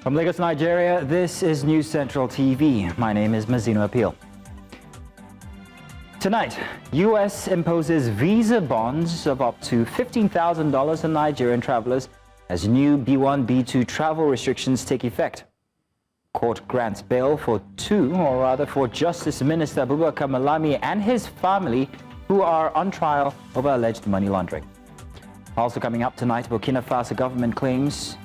From Lagos, Nigeria, this is News Central TV. My name is Mazino Appeal. Tonight, U.S. imposes visa bonds of up to $15,000 on Nigerian travelers as new B1, B2 travel restrictions take effect. Court grants bail for Justice Minister Abubakar Malami and his family who are on trial over alleged money laundering. Also coming up tonight, Burkina Faso government claims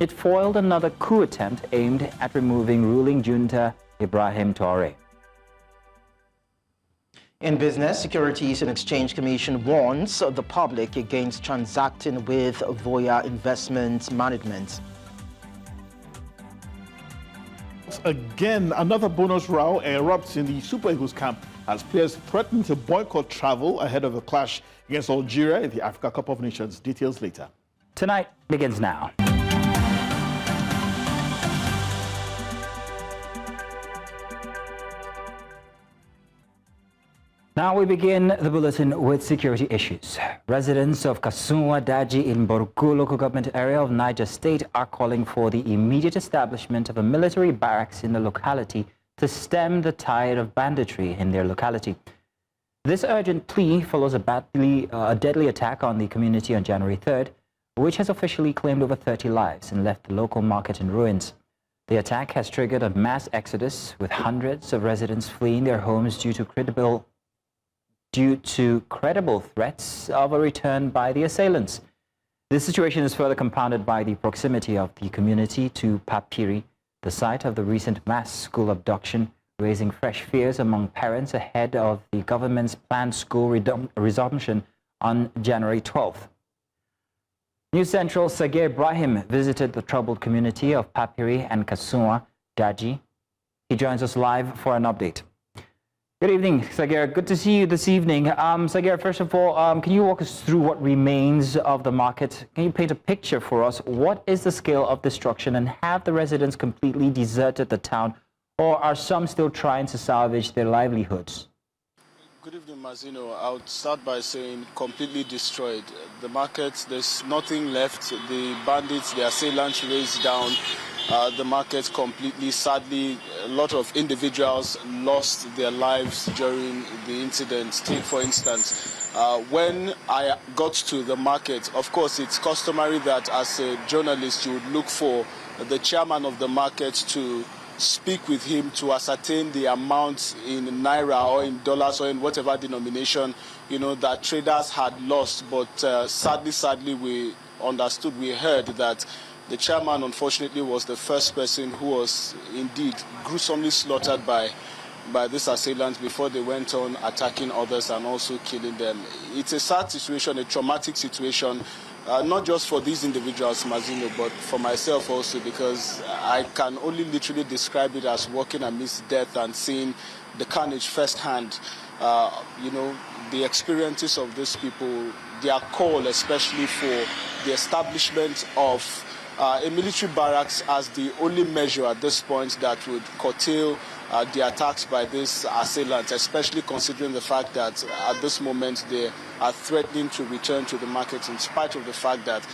it foiled another coup attempt aimed at removing ruling junta Ibrahim Traoré. In business, Securities and Exchange Commission warns the public against transacting with Voya Investment Management. Again, another bonus row erupts in the Super Eagles camp as players threaten to boycott travel ahead of the clash against Algeria in the Africa Cup of Nations. Details later. Tonight begins now. Now we begin the bulletin with security issues. Residents of Kasuwan Daji in Burkina local government area of Niger State are calling for the immediate establishment of a military barracks in the locality to stem the tide of banditry in their locality. This urgent plea follows a deadly attack on the community on January 3rd, which has officially claimed over 30 lives and left the local market in ruins. The attack has triggered a mass exodus, with hundreds of residents fleeing their homes due to credible threats of a return by the assailants. This situation is further compounded by the proximity of the community to Papiri, the site of the recent mass school abduction, raising fresh fears among parents ahead of the government's planned school resumption on January 12th. News Central Sagir Ibrahim visited the troubled community of Papiri and Kasuwan Daji. He joins us live for an update. Good evening, Sagir. Good to see you this evening. Sagir, first of all, can you walk us through what remains of the market? Can you paint a picture for us? What is the scale of destruction, and have the residents completely deserted the town, or are some still trying to salvage their livelihoods? Good evening, Mazino. I would start by saying completely destroyed. The market, there's nothing left. The bandits, the assailants raised down the market completely. Sadly, a lot of individuals lost their lives during the incident. Take, for instance, when I got to the market, of course, it's customary that as a journalist, you would look for the chairman of the market to speak with him to ascertain the amount in naira or in dollars or in whatever denomination, that traders had lost. But sadly, we heard that the chairman, unfortunately, was the first person who was indeed gruesomely slaughtered by these assailants before they went on attacking others and also killing them. It's a sad situation, a traumatic situation, not just for these individuals, Mazino, but for myself also, because I can only literally describe it as walking amidst death and seeing the carnage firsthand. The experiences of these people, their call especially for the establishment of a military barracks as the only measure at this point that would curtail the attacks by these assailants, especially considering the fact that at this moment they are threatening to return to the market in spite of the fact that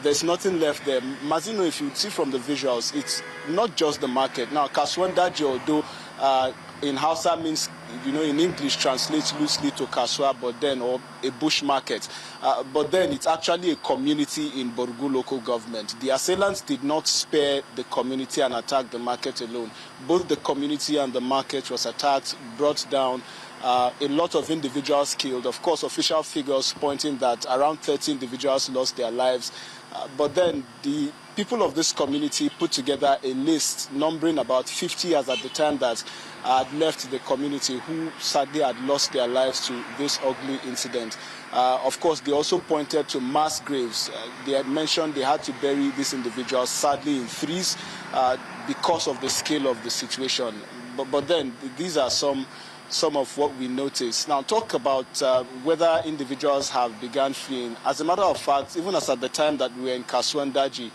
there's nothing left there. Mazino, if you see from the visuals, it's not just the market. Now, Kasuwan Daji, although in Hausa means, in English translates loosely to Kaswa, but then, or a bush market. But then it's actually a community in Burkina local government. The assailants did not spare the community and attack the market alone. Both the community and the market was attacked, brought down, a lot of individuals killed. Of course, official figures pointing that around 30 individuals lost their lives. But then the people of this community put together a list numbering about 50 as at the time that had left the community who sadly had lost their lives to this ugly incident. Of course, they also pointed to mass graves. They had mentioned they had to bury these individuals sadly in threes because of the scale of the situation. But then these are some of what we noticed. Now, talk about whether individuals have begun fleeing. As a matter of fact, even as at the time that we were in Kasuwan Daji,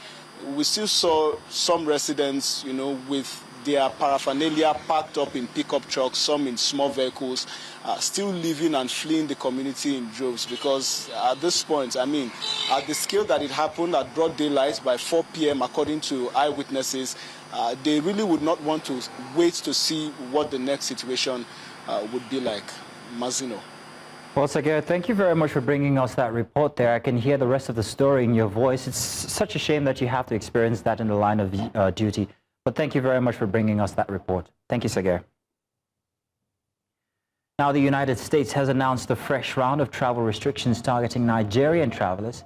we still saw some residents, with their paraphernalia packed up in pickup trucks, some in small vehicles, still leaving and fleeing the community in droves. Because at this point, I mean, at the scale that it happened at broad daylight by 4 p.m., according to eyewitnesses, they really would not want to wait to see what the next situation would be like. Mazino. Well, Sagir, thank you very much for bringing us that report there. I can hear the rest of the story in your voice. It's such a shame that you have to experience that in the line of duty. But thank you very much for bringing us that report. Thank you, Sagir. Now, the United States has announced a fresh round of travel restrictions targeting Nigerian travelers.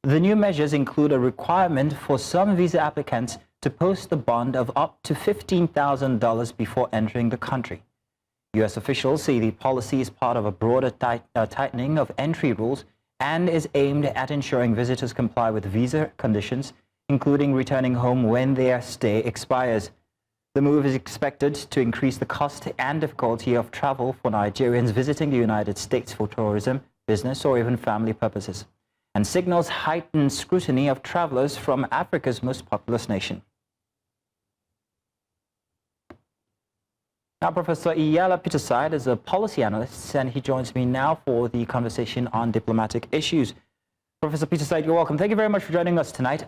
The new measures include a requirement for some visa applicants to post a bond of up to $15,000 before entering the country. U.S. officials say the policy is part of a broader tightening of entry rules and is aimed at ensuring visitors comply with visa conditions, including returning home when their stay expires. The move is expected to increase the cost and difficulty of travel for Nigerians visiting the United States for tourism, business, or even family purposes, and signals heightened scrutiny of travelers from Africa's most populous nation. Now, Professor Iyala Peterside is a policy analyst, and he joins me now for the conversation on diplomatic issues. Professor Peterside, you're welcome. Thank you very much for joining us tonight.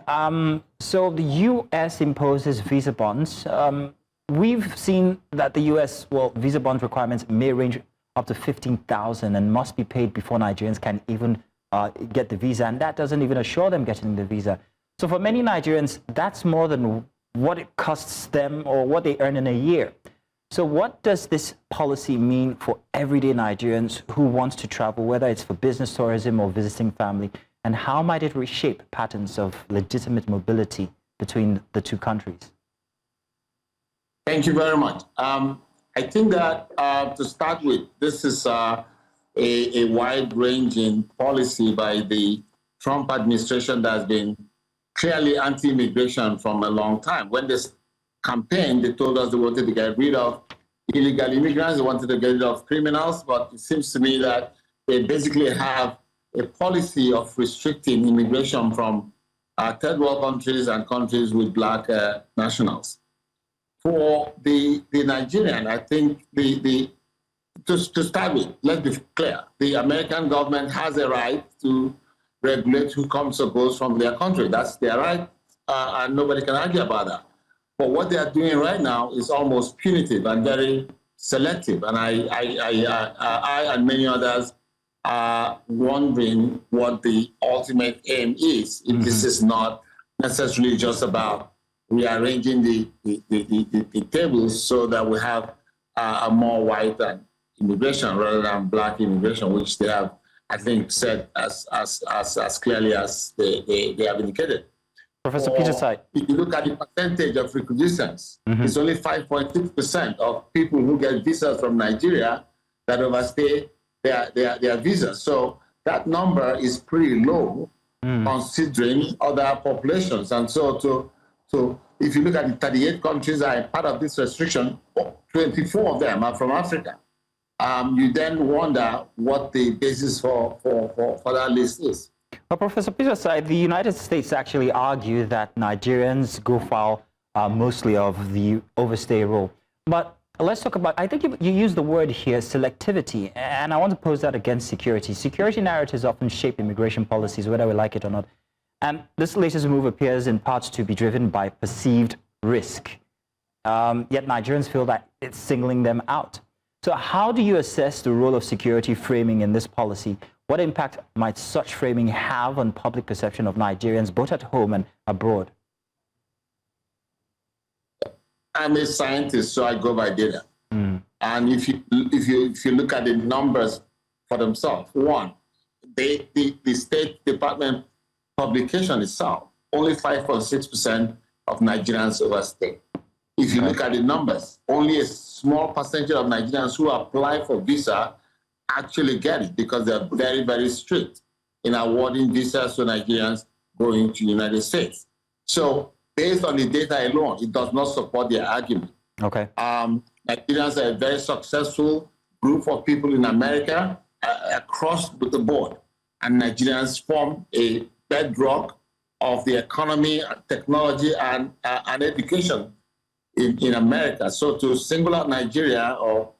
So the U.S. imposes visa bonds. We've seen that the U.S., visa bond requirements may range up to $15,000 and must be paid before Nigerians can even get the visa, and that doesn't even assure them getting the visa. So for many Nigerians, that's more than what it costs them or what they earn in a year. So what does this policy mean for everyday Nigerians who want to travel, whether it's for business, tourism, or visiting family? And how might it reshape patterns of legitimate mobility between the two countries? Thank you very much. I think that to start with, this is a wide-ranging policy by the Trump administration that has been clearly anti-immigration from a long time. When this campaign, they told us they wanted to get rid of illegal immigrants, they wanted to get rid of criminals, but it seems to me that they basically have a policy of restricting immigration from third world countries and countries with black nationals. For the Nigerian, I think to start with, let's be clear, the American government has a right to regulate who comes or goes from their country. That's their right, and nobody can argue about that. But what they are doing right now is almost punitive and very selective. And I and many others are wondering what the ultimate aim is, if this is not necessarily just about rearranging the tables so that we have a more white immigration rather than black immigration, which they have, I think, said as clearly as they have indicated. Professor Peterside. If you look at the percentage of recusants, it's only 5.6% of people who get visas from Nigeria that overstay their visas. So that number is pretty low considering other populations. And so if you look at the 38 countries that are part of this restriction, 24 of them are from Africa. You then wonder what the basis for that list is. Well, Professor Peterside, the United States actually argue that Nigerians go foul mostly of the overstay rule. But let's talk about, I think you use the word here, selectivity, and I want to pose that against security. Security narratives often shape immigration policies, whether we like it or not. And this latest move appears in part to be driven by perceived risk. Yet Nigerians feel that it's singling them out. So how do you assess the role of security framing in this policy? What impact might such framing have on public perception of Nigerians, both at home and abroad? I'm a scientist, so I go by data. And if you look at the numbers for themselves, one, the State Department publication itself, only 5.6% of Nigerians overstay. If you look at the numbers, only a small percentage of Nigerians who apply for visa actually get it because they're very, very strict in awarding visas to Nigerians going to the United States. So based on the data alone, it does not support their argument. Okay. Nigerians are a very successful group of people in America across the board. And Nigerians form a bedrock of the economy, technology, and education in America. So to single out Nigeria or,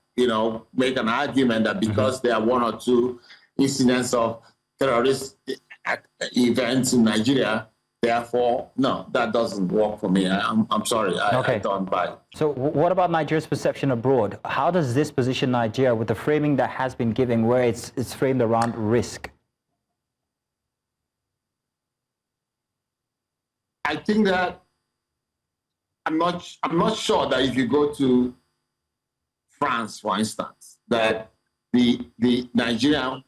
make an argument that because there are one or two incidents of terrorist events in Nigeria, therefore, no, that doesn't work for me. I'm sorry, I don't buy it. So what about Nigeria's perception abroad? How does this position Nigeria with the framing that has been given where it's framed around risk? I think that I'm not sure that if you go to France, for instance, that the Nigerian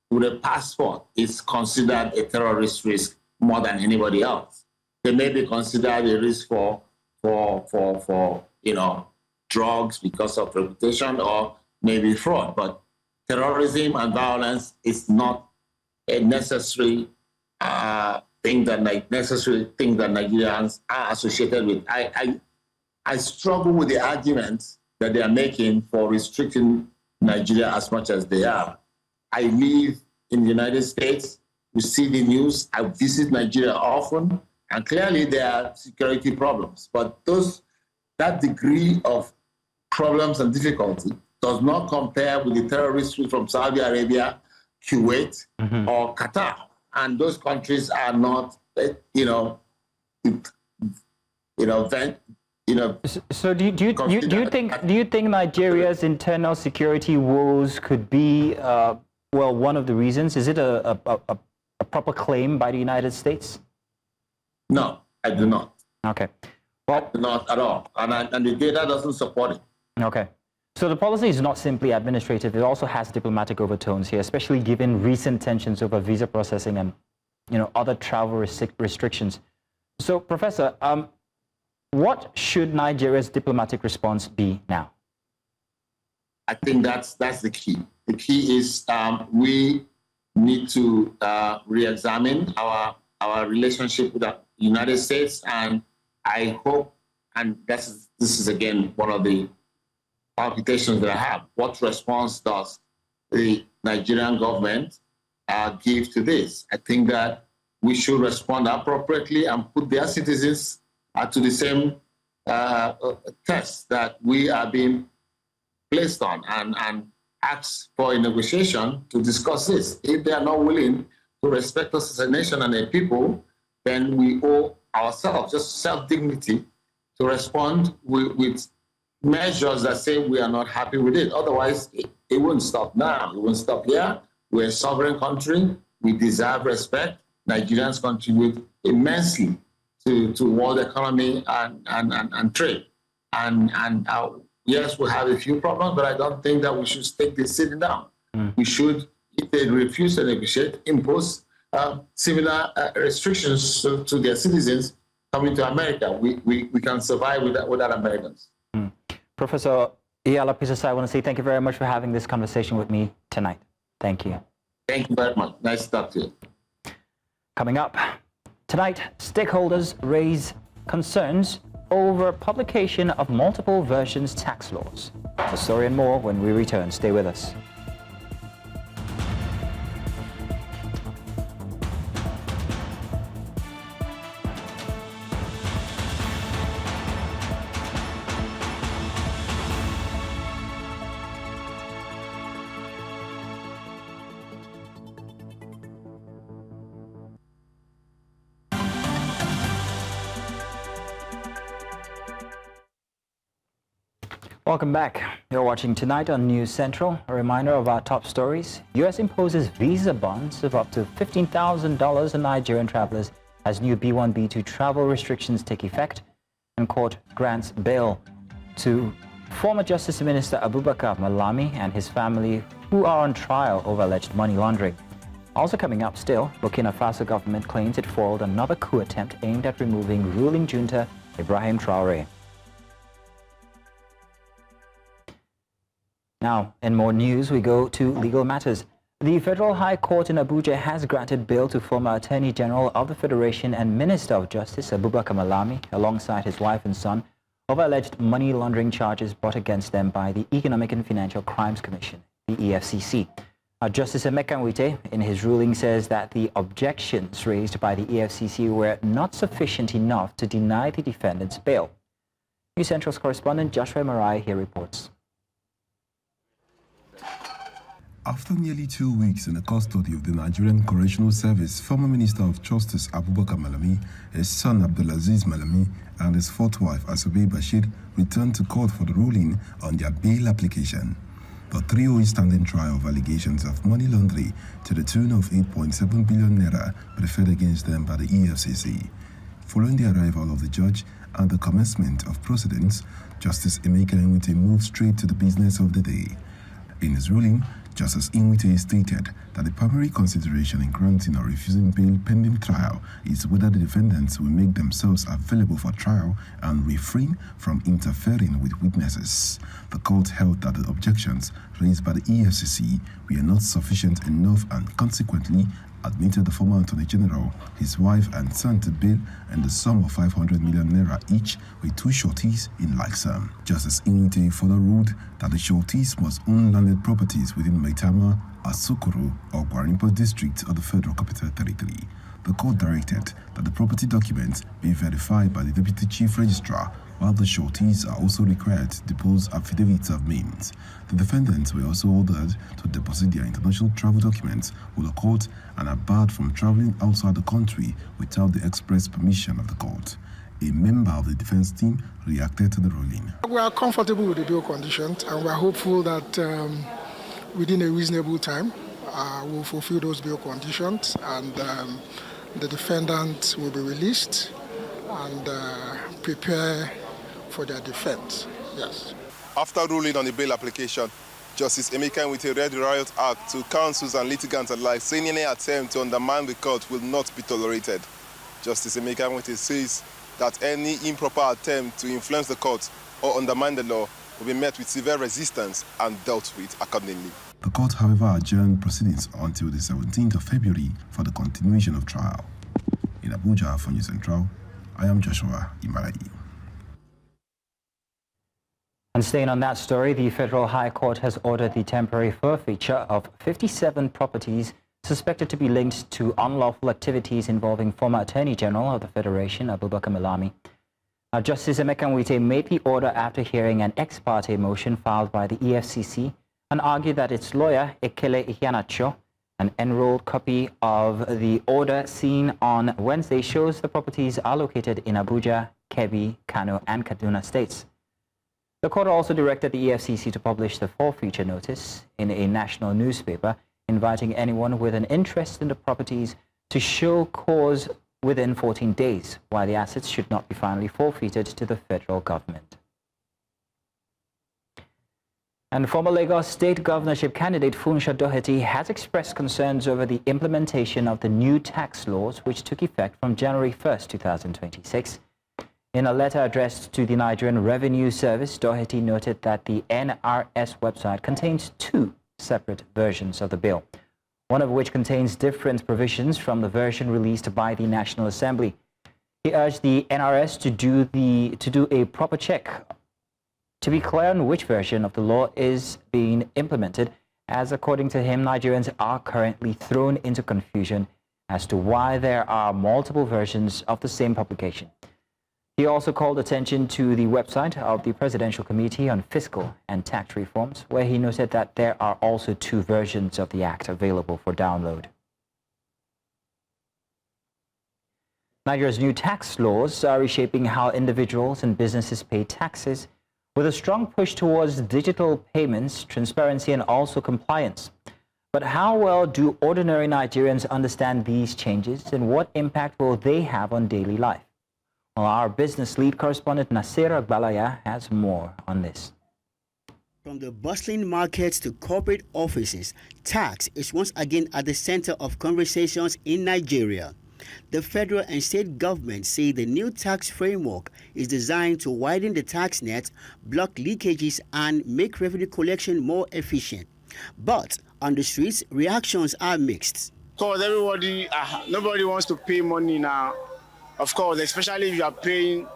with a passport is considered a terrorist risk more than anybody else. They may be considered a risk for drugs because of reputation or maybe fraud. But terrorism and violence is not a necessary thing that Nigerians are associated with. I struggle with the arguments that they are making for restricting Nigeria as much as they are. I live in the United States. We see the news. I visit Nigeria often, and clearly there are security problems. But that degree of problems and difficulty does not compare with the terrorists from Saudi Arabia, Kuwait, or Qatar. And those countries are not, So do you think Nigeria's internal security woes could be one of the reasons? Is it a proper claim by the United States? No, I do not. Okay. Well, I do not at all, and the data doesn't support it. Okay. So the policy is not simply administrative; it also has diplomatic overtones here, especially given recent tensions over visa processing and other travel restrictions. So, Professor, what should Nigeria's diplomatic response be now? I think that's the key. The key is we need to re-examine our relationship with the United States, and I hope, and this is again one of the palpitations that I have, what response does the Nigerian government give to this? I think that we should respond appropriately and put their citizens to the same test that we are being placed on, and ask for a negotiation to discuss this. If they are not willing to respect us as a nation and a people, then we owe ourselves just self-dignity to respond with measures that say we are not happy with it. Otherwise, it won't stop now. It won't stop here. We're a sovereign country. We deserve respect. Nigerians contribute immensely to world economy and trade. And yes, we have a few problems, but I don't think that we should take this sitting down. We should, if they refuse to negotiate, impose similar restrictions to their citizens coming to America. We can survive without Americans. Professor Iyala Pisasa, I want to say thank you very much for having this conversation with me tonight. Thank you. Thank you very much. Nice to talk to you. Coming up tonight, stakeholders raise concerns over publication of multiple versions tax laws. The story and more when we return. Stay with us. Welcome back. You're watching Tonight on News Central. A reminder of our top stories. U.S. imposes visa bans of up to $15,000 on Nigerian travelers as new B1, B2 travel restrictions take effect, and court grants bail to former Justice Minister Abubakar Malami and his family, who are on trial over alleged money laundering. Also coming up still, Burkina Faso government claims it foiled another coup attempt aimed at removing ruling junta Ibrahim Traoré. Now, in more news, we go to legal matters. The Federal High Court in Abuja has granted bail to former Attorney General of the Federation and Minister of Justice Abubakar Malami, alongside his wife and son, over alleged money laundering charges brought against them by the Economic and Financial Crimes Commission, the EFCC. Justice Emeka Nwite, in his ruling, says that the objections raised by the EFCC were not sufficient enough to deny the defendants bail. News Central's correspondent Joshua Marai here reports. After nearly 2 weeks in the custody of the Nigerian Correctional Service, former Minister of Justice Abubakar Malami, his son Abdulaziz Malami, and his fourth wife Asobe Bashir returned to court for the ruling on their bail application. The 3-0 standing trial of allegations of money laundering to the tune of 8.7 billion naira preferred against them by the EFCC. Following the arrival of the judge and the commencement of proceedings, Justice Emeka Nwite moved straight to the business of the day. In his ruling, Justice Nwite stated that the primary consideration in granting or refusing bail pending trial is whether the defendants will make themselves available for trial and refrain from interfering with witnesses. The court held that the objections raised by the EFCC were not sufficient enough and consequently admitted the former Attorney General, his wife and son to bail and the sum of 500 million naira each with 2 sureties in like sum. Justice Nwite further ruled that the sureties must own landed properties within Maitama, Asokoro, or Gwarimpa district of the Federal Capital Territory. The court directed that the property documents be verified by the Deputy Chief Registrar, while the sureties are also required to depose affidavits of means. The defendants were also ordered to deposit their international travel documents with the court and are barred from traveling outside the country without the express permission of the court. A member of the defense team reacted to the ruling. We are comfortable with the bail conditions and we are hopeful that within a reasonable time we'll fulfill those bail conditions and the defendants will be released and prepare for their defense. Yes. After ruling on the bail application, Justice Emeka Nwite read the Riot Act to counsels and litigants alike, saying any attempt to undermine the court will not be tolerated. Justice Emeka Nwite says that any improper attempt to influence the court or undermine the law will be met with severe resistance and dealt with accordingly. The court, however, adjourned proceedings until the 17th of February for the continuation of trial. In Abuja for News Central, I am Joshua Imarai. And staying on that story, the Federal High Court has ordered the temporary forfeiture of 57 properties suspected to be linked to unlawful activities involving former Attorney General of the Federation, Abubakar Malami. Now, Justice Emeka Nwite made the order after hearing an ex parte motion filed by the EFCC and argued that its lawyer, Ekele Iheanacho, an enrolled copy of the order seen on Wednesday shows the properties are located in Abuja, Kebbi, Kano, and Kaduna states. The court also directed the EFCC to publish the forfeiture notice in a national newspaper, inviting anyone with an interest in the properties to show cause within 14 days, while the assets should not be finally forfeited to the federal government. And former Lagos State governorship candidate Funsho Doherty has expressed concerns over the implementation of the new tax laws which took effect from January 1st, 2026. In a letter addressed to the Nigerian Revenue Service, Doherty noted that the NRS website contains 2 separate versions of the bill, one of which contains different provisions from the version released by the National Assembly. He urged the NRS to do a proper check to be clear on which version of the law is being implemented, as according to him, Nigerians are currently thrown into confusion as to why there are multiple versions of the same publication. He also called attention to the website of the Presidential Committee on Fiscal and Tax Reforms, where he noted that there are also 2 versions of the act available for download. Nigeria's new tax laws are reshaping how individuals and businesses pay taxes, with a strong push towards digital payments, transparency, and also compliance. But how well do ordinary Nigerians understand these changes, and what impact will they have on daily life? Well, our business lead correspondent Nasira Agbalaya has more on this. From the bustling markets to corporate offices, tax is once again at the center of conversations in Nigeria. The federal and state governments say the new tax framework is designed to widen the tax net, block leakages, and make revenue collection more efficient. But on the streets, reactions are mixed. Because nobody wants to pay money now. Of course, especially if you are paying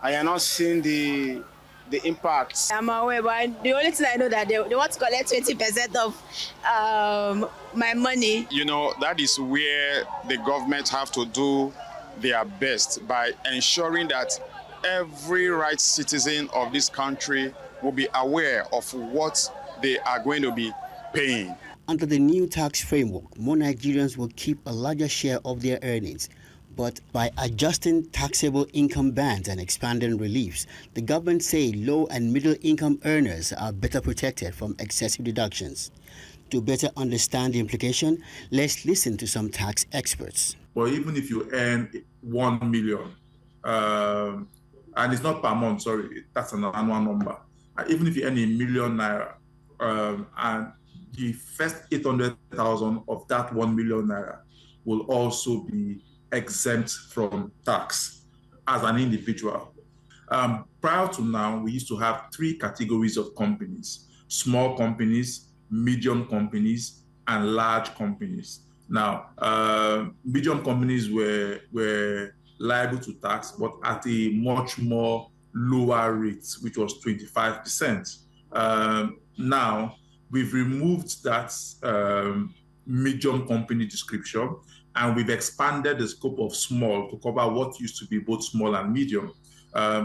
and you're not seeing the impacts. I'm aware, but the only thing I know that they want to collect 20% of my money. You know, that is where the government have to do their best by ensuring that every right citizen of this country will be aware of what they are going to be paying. Under the new tax framework, more Nigerians will keep a larger share of their earnings. But by adjusting taxable income bands and expanding reliefs, the government say low and middle income earners are better protected from excessive deductions. To better understand the implication, let's listen to some tax experts. But even if you earn 1 million, and it's not per month, sorry, that's an annual number. Even if you earn ₦1 million, and the first 800,000 of that 1 million naira will also be exempt from tax as an individual. Prior to now, we used to have 3 categories of companies: small companies, medium companies, and large companies. Now, medium companies were liable to tax, but at a much more lower rate, which was 25%. Now, we've removed that medium company description, and we've expanded the scope of small to cover what used to be both small and medium.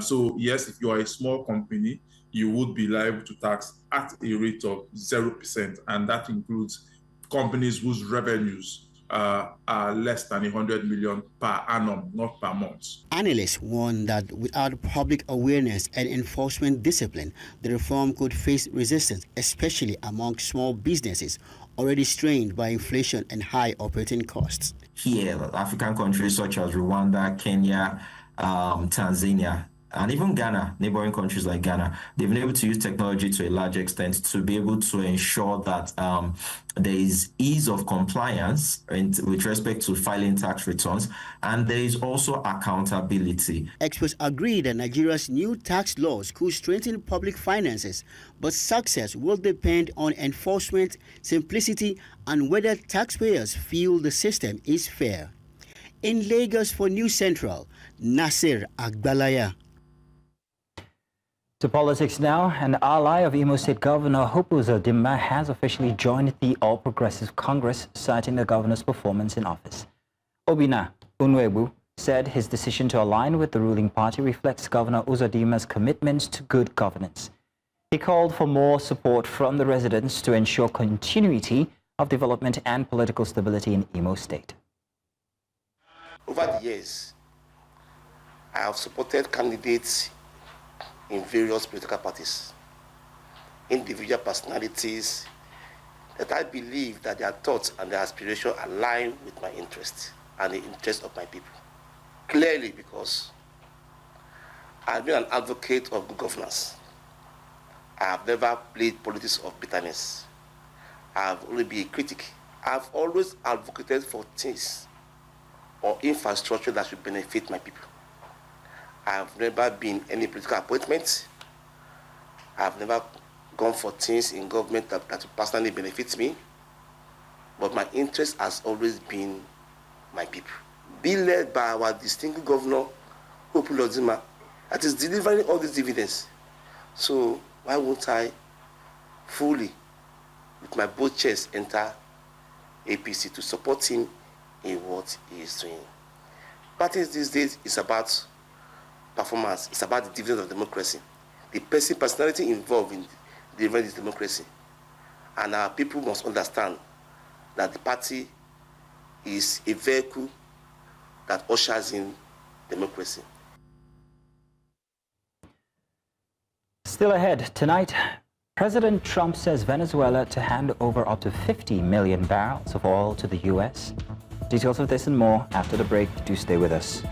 So yes, if you are a small company, you would be liable to tax at a rate of 0%, and that includes companies whose revenues are less than 100 million per annum, not per month. Analysts warn that without public awareness and enforcement discipline, the reform could face resistance, especially among small businesses already strained by inflation and high operating costs. Here, African countries such as Rwanda, Kenya, Tanzania, and even Ghana, neighboring countries like Ghana, they've been able to use technology to a large extent to be able to ensure that there is ease of compliance with respect to filing tax returns, and there is also accountability. Experts agree that Nigeria's new tax laws could strengthen public finances, but success will depend on enforcement, simplicity, and whether taxpayers feel the system is fair. In Lagos for News Central, Nasir Agbalaya. To politics now, an ally of Imo State Governor Hope Uzodimma has officially joined the All Progressive Congress, citing the governor's performance in office. Obinna Unwebu said his decision to align with the ruling party reflects Governor Uzodimma's commitment to good governance. He called for more support from the residents to ensure continuity of development and political stability in Imo State. Over the years, I have supported candidates in various political parties, individual personalities that I believe that their thoughts and their aspirations align with my interests and the interests of my people. Clearly, because I've been an advocate of good governance. I have never played politics of bitterness. I have only been a critic. I've always advocated for things or infrastructure that should benefit my people. I've never been any political appointment. I've never gone for things in government that personally benefits me. But my interest has always been my people. Be led by our distinguished governor, Hope Uzodimma, that is delivering all these dividends. So why won't I fully, with my both chests, enter APC to support him in what he is doing? Parties these days is about performance. It's about the dividends of democracy. The personality involved in delivering this democracy. And our people must understand that the party is a vehicle that ushers in democracy. Still ahead tonight, President Trump says Venezuela to hand over up to 50 million barrels of oil to the U.S. Details of this and more after the break. Do stay with us.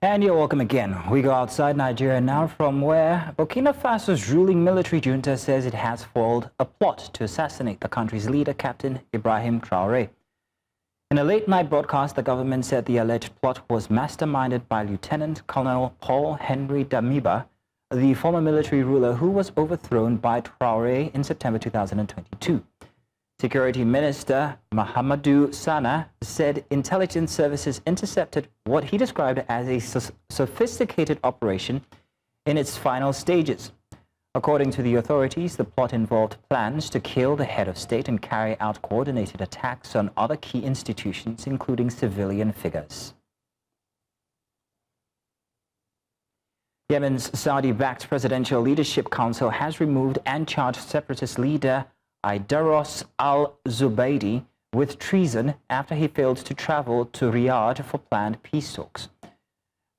And you're welcome again. We go outside Nigeria now, from where Burkina Faso's ruling military junta says it has foiled a plot to assassinate the country's leader, Captain Ibrahim Traoré. In a late-night broadcast, the government said the alleged plot was masterminded by Lieutenant Colonel Paul-Henri Damiba, the former military ruler who was overthrown by Traoré in September 2022. Security Minister Mahamadou Sana said intelligence services intercepted what he described as a sophisticated operation in its final stages. According to the authorities, the plot involved plans to kill the head of state and carry out coordinated attacks on other key institutions, including civilian figures. Yemen's Saudi-backed Presidential Leadership Council has removed and charged separatist leader Aidaros al-Zubaydi with treason after he failed to travel to Riyadh for planned peace talks.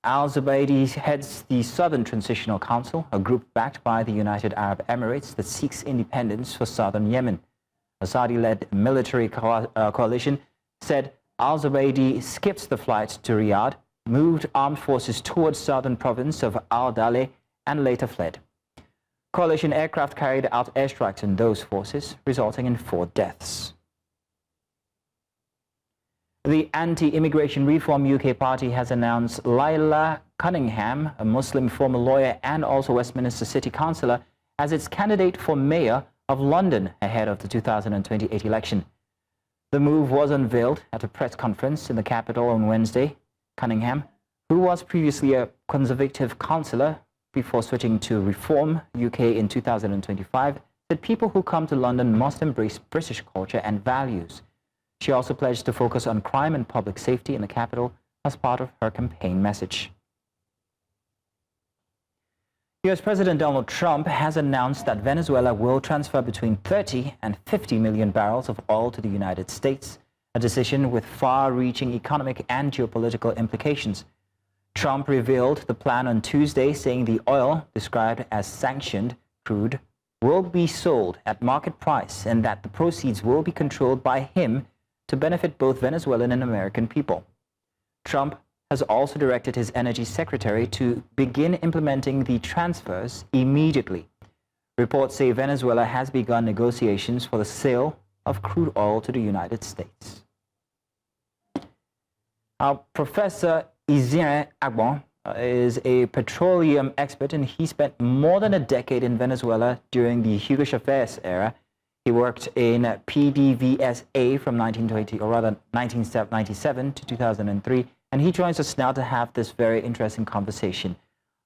Al-Zubaydi heads the Southern Transitional Council, a group backed by the United Arab Emirates that seeks independence for southern Yemen. A Saudi-led military coalition said Al-Zubaydi skipped the flight to Riyadh, moved armed forces towards southern province of Al-Daleh, and later fled. Coalition aircraft carried out airstrikes on those forces, resulting in 4 deaths. The Anti-Immigration Reform UK Party has announced Laila Cunningham, a Muslim former lawyer and also Westminster City Councillor, as its candidate for Mayor of London ahead of the 2028 election. The move was unveiled at a press conference in the capital on Wednesday. Cunningham, who was previously a Conservative councillor before switching to Reform UK in 2025, said people who come to London must embrace British culture and values. She also pledged to focus on crime and public safety in the capital as part of her campaign message. US President Donald Trump has announced that Venezuela will transfer between 30 and 50 million barrels of oil to the United States, a decision with far-reaching economic and geopolitical implications. Trump revealed the plan on Tuesday, saying the oil, described as sanctioned crude, will be sold at market price and that the proceeds will be controlled by him to benefit both Venezuelan and American people. Trump has also directed his energy secretary to begin implementing the transfers immediately. Reports say Venezuela has begun negotiations for the sale of crude oil to the United States. Professor Izine Agbon is a petroleum expert, and he spent more than a decade in Venezuela during the Hugo Chavez era. He worked in PDVSA from 1997 to 2003, and he joins us now to have this very interesting conversation.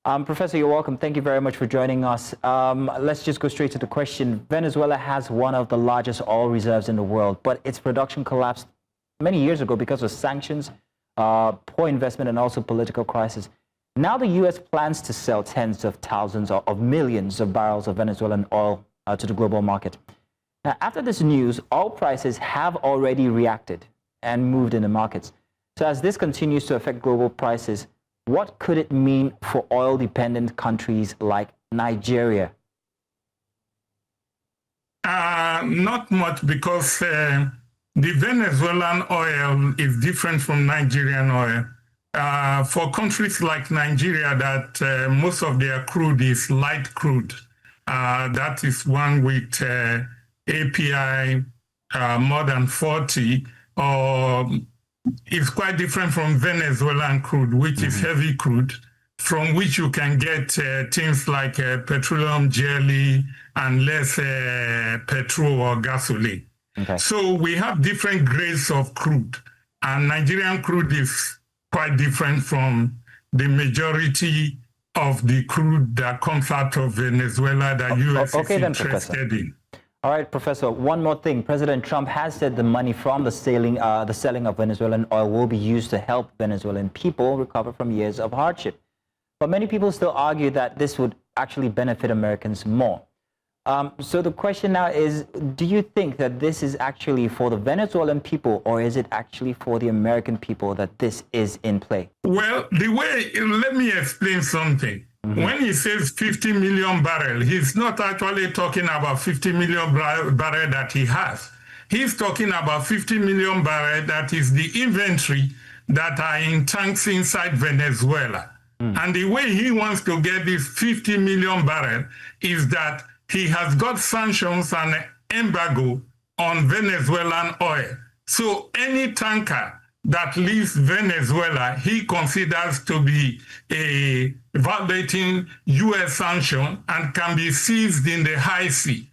Professor, you're welcome. Thank you very much for joining us. Let's just go straight to the question. Venezuela has one of the largest oil reserves in the world, but its production collapsed many years ago because of sanctions, poor investment, and also political crisis. Now the U.S. plans to sell tens of thousands of millions of barrels of Venezuelan oil to the global market. Now, after this news, oil prices have already reacted and moved in the markets. So as this continues to affect global prices, what could it mean for oil-dependent countries like Nigeria? Not much, because the Venezuelan oil is different from Nigerian oil. For countries like Nigeria, that most of their crude is light crude, that is one with API more than 40, or it's quite different from Venezuelan crude, which is heavy crude, from which you can get things like petroleum jelly and less petrol or gasoline. Okay. So we have different grades of crude, and Nigerian crude is quite different from the majority of the crude that comes out of Venezuela that U.S. is interested in. All right, Professor, one more thing. President Trump has said the money from the selling of Venezuelan oil will be used to help Venezuelan people recover from years of hardship. But many people still argue that this would actually benefit Americans more. So the question now is, do you think that this is actually for the Venezuelan people, or is it actually for the American people that this is in play? Well, let me explain something. When he says 50 million barrels, he's not actually talking about 50 million barrels that he has. He's talking about 50 million barrels that is the inventory that are in tanks inside Venezuela. And the way he wants to get this 50 million barrels is that he has got sanctions and embargo on Venezuelan oil. So any tanker that leaves Venezuela, he considers to be a violating U.S. sanction and can be seized in the high sea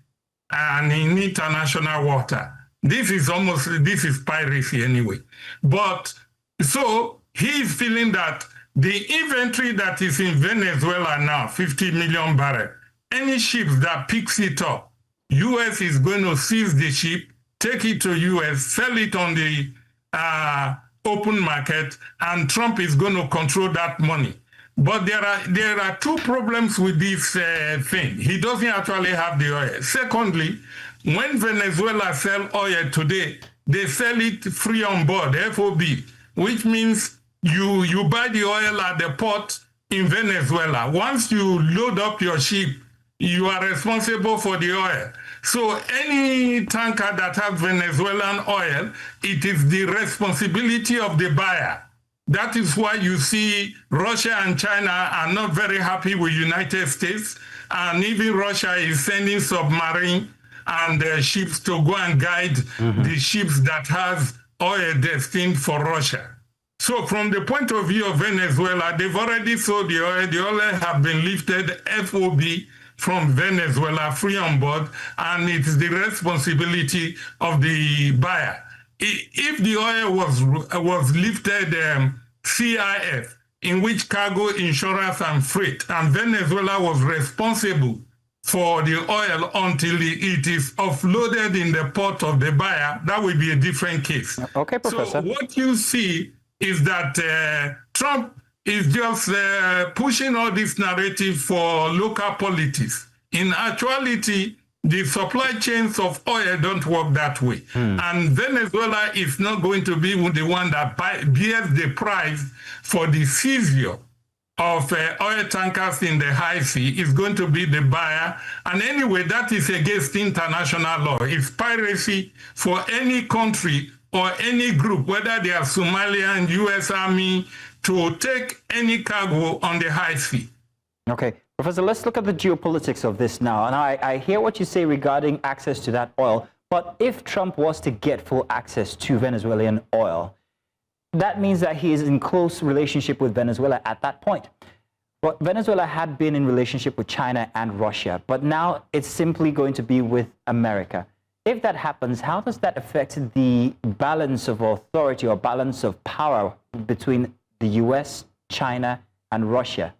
and in international water. This is piracy anyway. But so he's feeling that the inventory that is in Venezuela now, 50 million barrels, any ship that picks it up, U.S. is going to seize the ship, take it to U.S., sell it on the open market, and Trump is going to control that money. But there are two problems with this thing. He doesn't actually have the oil. Secondly, when Venezuela sell oil today, they sell it free on board, FOB, which means you buy the oil at the port in Venezuela. Once you load up your ship, you are responsible for the oil. So any tanker that has Venezuelan oil, it is the responsibility of the buyer. That is why you see Russia and China are not very happy with United States, and even Russia is sending submarine and ships to go and guide the ships that has oil destined for Russia. So from the point of view of Venezuela, they've already sold the oil. The oil have been lifted FOB from Venezuela, free on board, and it is the responsibility of the buyer. If the oil was lifted CIF, in which cargo, insurance, and freight, and Venezuela was responsible for the oil until it is offloaded in the port of the buyer, that will be a different case. Okay, Professor. So what you see is that Trump is just pushing all this narrative for local politics. In actuality, the supply chains of oil don't work that way. And Venezuela is not going to be the one that bears the price for the seizure of oil tankers in the high sea. It's going to be the buyer. And anyway, that is against international law. It's piracy for any country or any group, whether they are Somalian, U.S. Army, to take any cargo on the high sea. Okay. Professor, let's look at the geopolitics of this now. And I hear what you say regarding access to that oil. But if Trump was to get full access to Venezuelan oil, that means that he is in close relationship with Venezuela at that point. But Venezuela had been in relationship with China and Russia, but now it's simply going to be with America. If that happens, how does that affect the balance of authority or balance of power between the U.S., China, and Russia?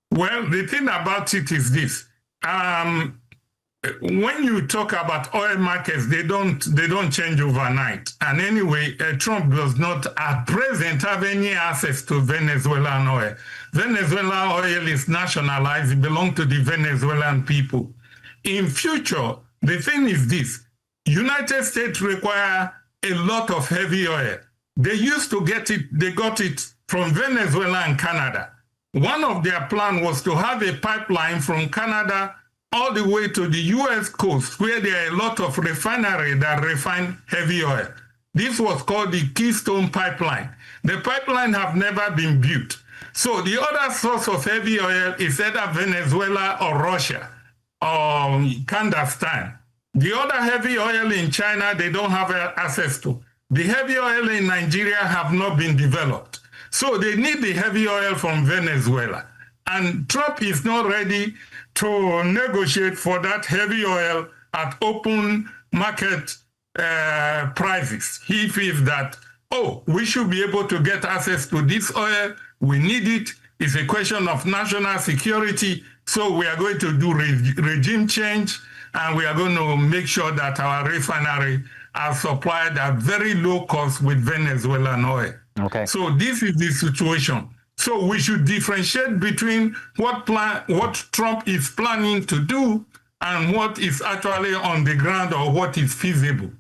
Well, the thing about it is this. When you talk about oil markets, they don't change overnight. And anyway, Trump does not at present have any access to Venezuelan oil. Venezuelan oil is nationalized. It belongs to the Venezuelan people. In future, the thing is this. United States require a lot of heavy oil. They used to get it, they got it from Venezuela and Canada. One of their plans was to have a pipeline from Canada all the way to the U.S. coast, where there are a lot of refineries that refine heavy oil. This was called the Keystone Pipeline. The pipeline have never been built. So the other source of heavy oil is either Venezuela or Russia or Kazakhstan. The other heavy oil in China, they don't have access to. The heavy oil in Nigeria have not been developed. So they need the heavy oil from Venezuela. And Trump is not ready to negotiate for that heavy oil at open market prices. He feels that, oh, we should be able to get access to this oil. We need it. It's a question of national security. So we are going to do regime change, and we are going to make sure that our refinery are supplied at very low cost with Venezuelan oil. Okay. So this is the situation. So we should differentiate between what Trump is planning to do and what is actually on the ground or what is feasible.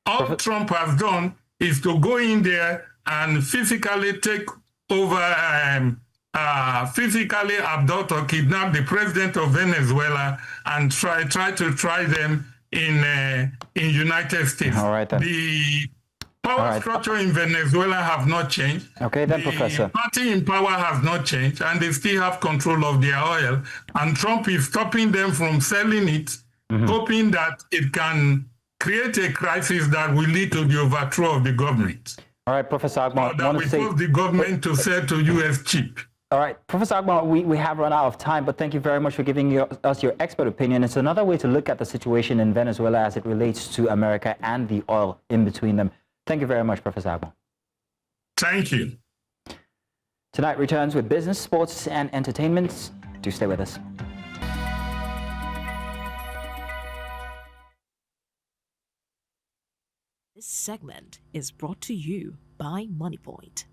All Trump has done is to go in there and physically take over, physically abduct or kidnap the president of Venezuela and try them in United States. All right, then. The power structure in Venezuela have not changed. Okay, then, Professor. The party in power has not changed, and they still have control of their oil. And Trump is stopping them from selling it, hoping that it can create a crisis that will lead to the overthrow of the government. All right, Professor Agba. That will force the government to sell to U.S. cheap. All right, Professor Agba, we have run out of time, but thank you very much for giving us your expert opinion. It's another way to look at the situation in Venezuela as it relates to America and the oil in between them. Thank you very much, Professor Agba. Thank you. Tonight returns with business, sports, and entertainment. Do stay with us. This segment is brought to you by MoneyPoint.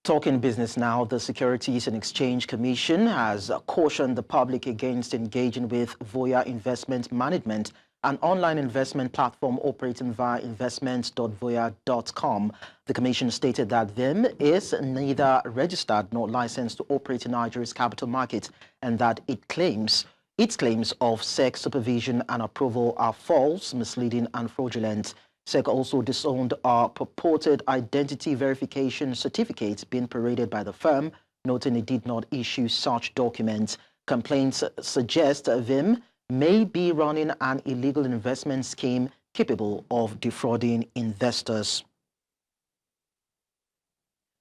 Talking business now, the Securities and Exchange Commission has cautioned the public against engaging with Voya Investment Management, an online investment platform operating via investments.voya.com. The Commission stated that VIM is neither registered nor licensed to operate in Nigeria's capital market, and that its claims of SEC supervision and approval are false, misleading, and fraudulent. SEC also disowned a purported identity verification certificate being paraded by the firm, noting it did not issue such documents. Complaints suggest VIM may be running an illegal investment scheme capable of defrauding investors.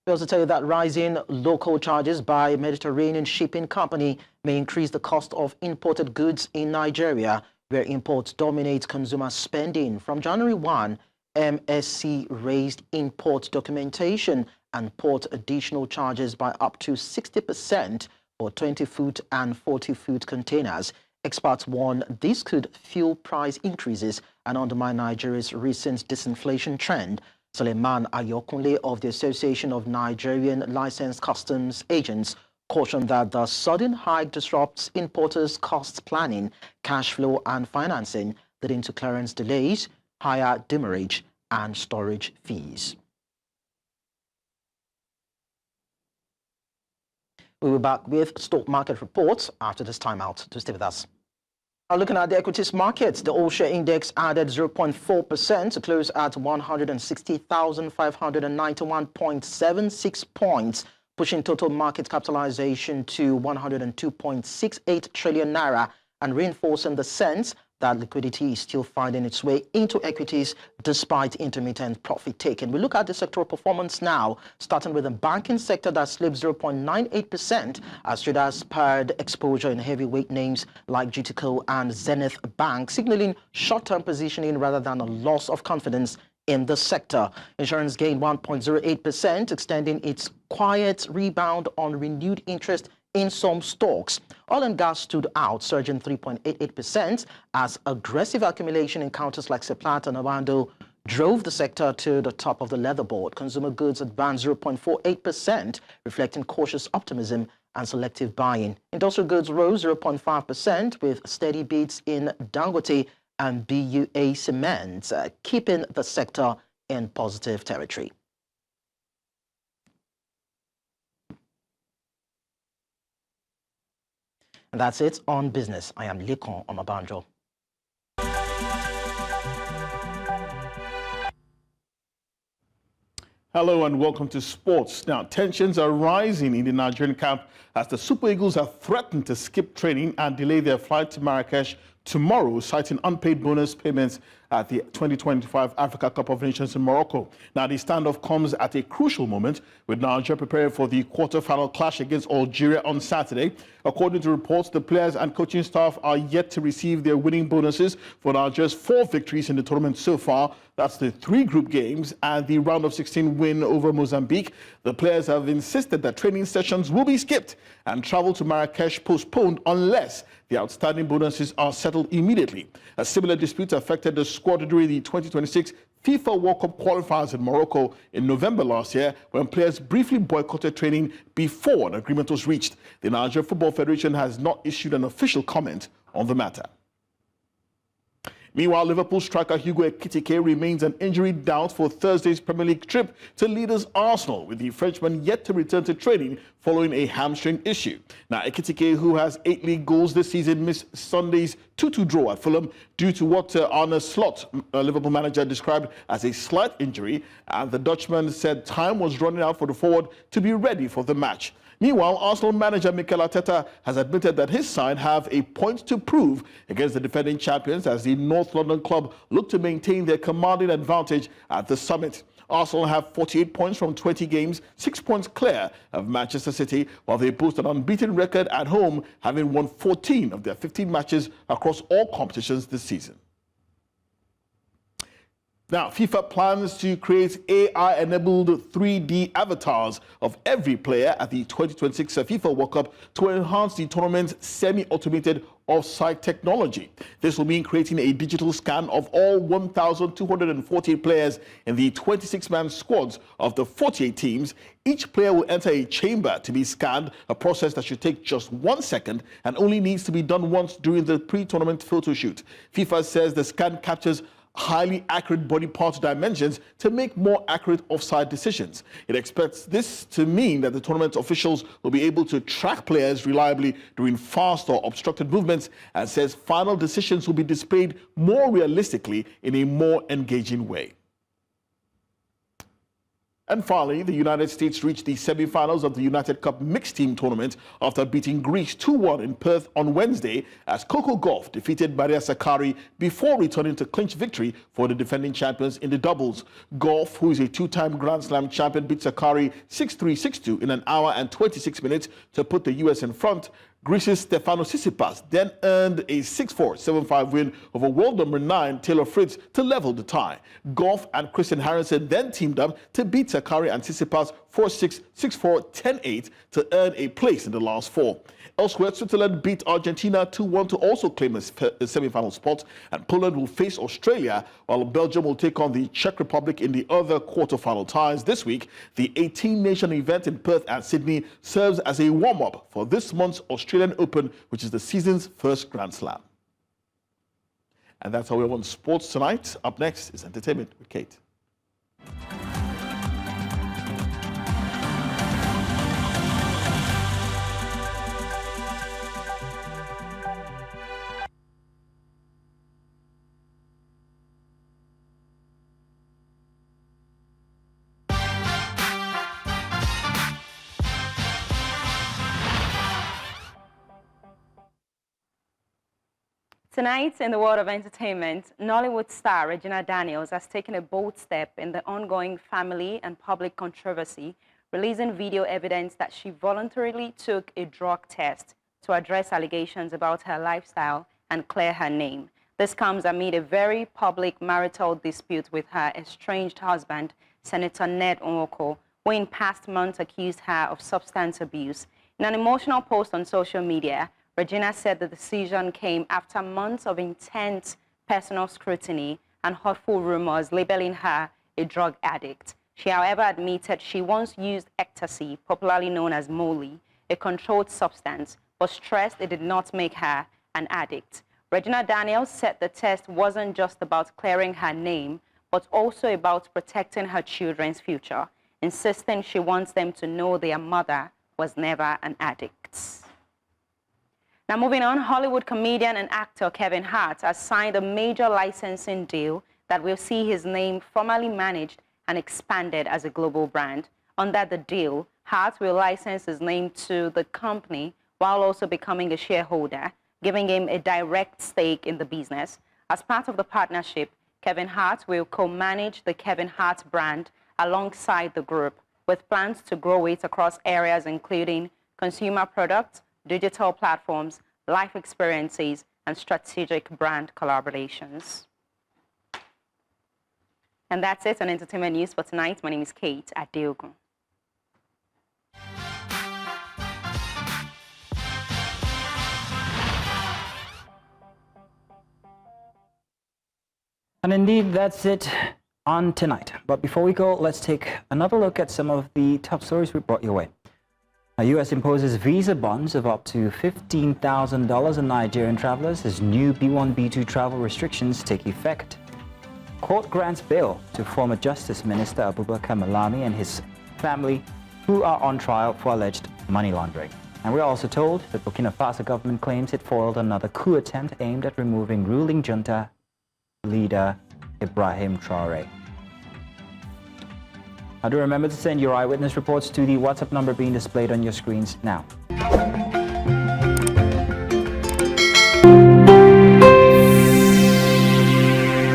We also tell you that rising local charges by Mediterranean Shipping Company may increase the cost of imported goods in Nigeria, where imports dominate consumer spending. From January 1, MSC raised import documentation and port additional charges by up to 60% for 20-foot and 40-foot containers. Experts warn this could fuel price increases and undermine Nigeria's recent disinflation trend. Suleiman Ayokunle of the Association of Nigerian Licensed Customs Agents cautioned that the sudden hike disrupts importers' cost planning, cash flow, and financing, leading to clearance delays, higher demurrage, and storage fees. We'll be back with stock market reports after this timeout. To stay with us. Now looking at the equities markets, the all-share index added 0.4% to close at 160,591.76 points, pushing total market capitalization to 102.68 trillion naira and reinforcing the sense that liquidity is still finding its way into equities despite intermittent profit taking. We look at the sectoral performance now, starting with the banking sector that slipped 0.98% as traders pared exposure in heavyweight names like GTCO and Zenith Bank, signaling short-term positioning rather than a loss of confidence in the sector. Insurance gained 1.08%, extending its quiet rebound on renewed interest in some stocks. Oil and gas stood out, surging 3.88% as aggressive accumulation in counters like Seplat and Awando drove the sector to the top of the leaderboard. Consumer goods advanced 0.48%, reflecting cautious optimism and selective buying. Industrial goods rose 0.5% with steady beats in Dangote and BUA Cement, keeping the sector in positive territory. And that's it on business. I am Lekon Omabanjo. Hello and welcome to sports. Now, tensions are rising in the Nigerian camp as the Super Eagles have threatened to skip training and delay their flight to Marrakesh tomorrow, citing unpaid bonus payments at the 2025 Africa Cup of Nations in Morocco. Now, the standoff comes at a crucial moment, with Nigeria preparing for the quarter-final clash against Algeria on Saturday. According to reports, the players and coaching staff are yet to receive their winning bonuses for Nigeria's 4 victories in the tournament so far. That's the 3 group games and the round of 16 win over Mozambique. The players have insisted that training sessions will be skipped and travel to Marrakesh postponed unless the outstanding bonuses are settled immediately. A similar dispute affected the squad during the 2026 FIFA World Cup qualifiers in Morocco in November last year, when players briefly boycotted training before an agreement was reached. The Nigeria Football Federation has not issued an official comment on the matter. Meanwhile, Liverpool striker Hugo Ekitike remains an injury doubt for Thursday's Premier League trip to leaders Arsenal, with the Frenchman yet to return to training following a hamstring issue. Now, Ekitike, who has 8 league goals this season, missed Sunday's 2-2 draw at Fulham due to what Arne Slot, Liverpool manager, described as a slight injury, and the Dutchman said time was running out for the forward to be ready for the match. Meanwhile, Arsenal manager Mikel Arteta has admitted that his side have a point to prove against the defending champions as the North London club look to maintain their commanding advantage at the summit. Arsenal have 48 points from 20 games, 6 points clear of Manchester City, while they boast an unbeaten record at home, having won 14 of their 15 matches across all competitions this season. Now, FIFA plans to create AI-enabled 3D avatars of every player at the 2026 FIFA World Cup to enhance the tournament's semi-automated offside technology. This will mean creating a digital scan of all 1,240 players in the 26-man squads of the 48 teams. Each player will enter a chamber to be scanned, a process that should take just 1 second and only needs to be done once during the pre-tournament photo shoot. FIFA says the scan captures highly accurate body part dimensions to make more accurate offside decisions. It expects this to mean that the tournament officials will be able to track players reliably during fast or obstructed movements, and says final decisions will be displayed more realistically in a more engaging way. And finally, the United States reached the semi-finals of the United Cup mixed team tournament after beating Greece 2-1 in Perth on Wednesday, as Coco Gauff defeated Maria Sakkari before returning to clinch victory for the defending champions in the doubles. Gauff, who is a 2-time Grand Slam champion, beat Sakkari 6-3, 6-2 in an hour and 26 minutes to put the US in front. Greece's Stefanos Tsitsipas then earned a 6-4, 7-5 win over world number 9 Taylor Fritz to level the tie. Gauff and Christian Harrison then teamed up to beat Sakkari and Tsitsipas 4-6, 6-4, 10-8 to earn a place in the last 4. Elsewhere, Switzerland beat Argentina 2-1 to also claim a semi-final spot, and Poland will face Australia, while Belgium will take on the Czech Republic in the other quarter-final ties. This week, the 18-nation event in Perth and Sydney serves as a warm-up for this month's Australian Open, which is the season's first Grand Slam. And that's how we're on sports tonight. Up next is entertainment with Kate. Tonight, in the world of entertainment, Nollywood star Regina Daniels has taken a bold step in the ongoing family and public controversy, releasing video evidence that she voluntarily took a drug test to address allegations about her lifestyle and clear her name. This comes amid a very public marital dispute with her estranged husband, Senator Ned Nwoko, who in past months accused her of substance abuse. In an emotional post on social media, Regina said the decision came after months of intense personal scrutiny and hurtful rumors labeling her a drug addict. She, however, admitted she once used ecstasy, popularly known as Molly, a controlled substance, but stressed it did not make her an addict. Regina Daniels said the test wasn't just about clearing her name, but also about protecting her children's future, insisting she wants them to know their mother was never an addict. Now moving on, Hollywood comedian and actor Kevin Hart has signed a major licensing deal that will see his name formally managed and expanded as a global brand. Under the deal, Hart will license his name to the company while also becoming a shareholder, giving him a direct stake in the business. As part of the partnership, Kevin Hart will co-manage the Kevin Hart brand alongside the group, with plans to grow it across areas including consumer products, digital platforms, life experiences, and strategic brand collaborations. And that's it on Entertainment News for tonight. My name is Kate Adeogun. And indeed, that's it on tonight. But before we go, let's take another look at some of the top stories we brought your way. The U.S. imposes visa bans of up to $15,000 on Nigerian travelers as new B1, B2 travel restrictions take effect. Court grants bail to former Justice Minister Abubakar Malami and his family, who are on trial for alleged money laundering. And we're also told that Burkina Faso government claims it foiled another coup attempt aimed at removing ruling junta leader Ibrahim Traoré. Now do remember to send your eyewitness reports to the WhatsApp number being displayed on your screens now.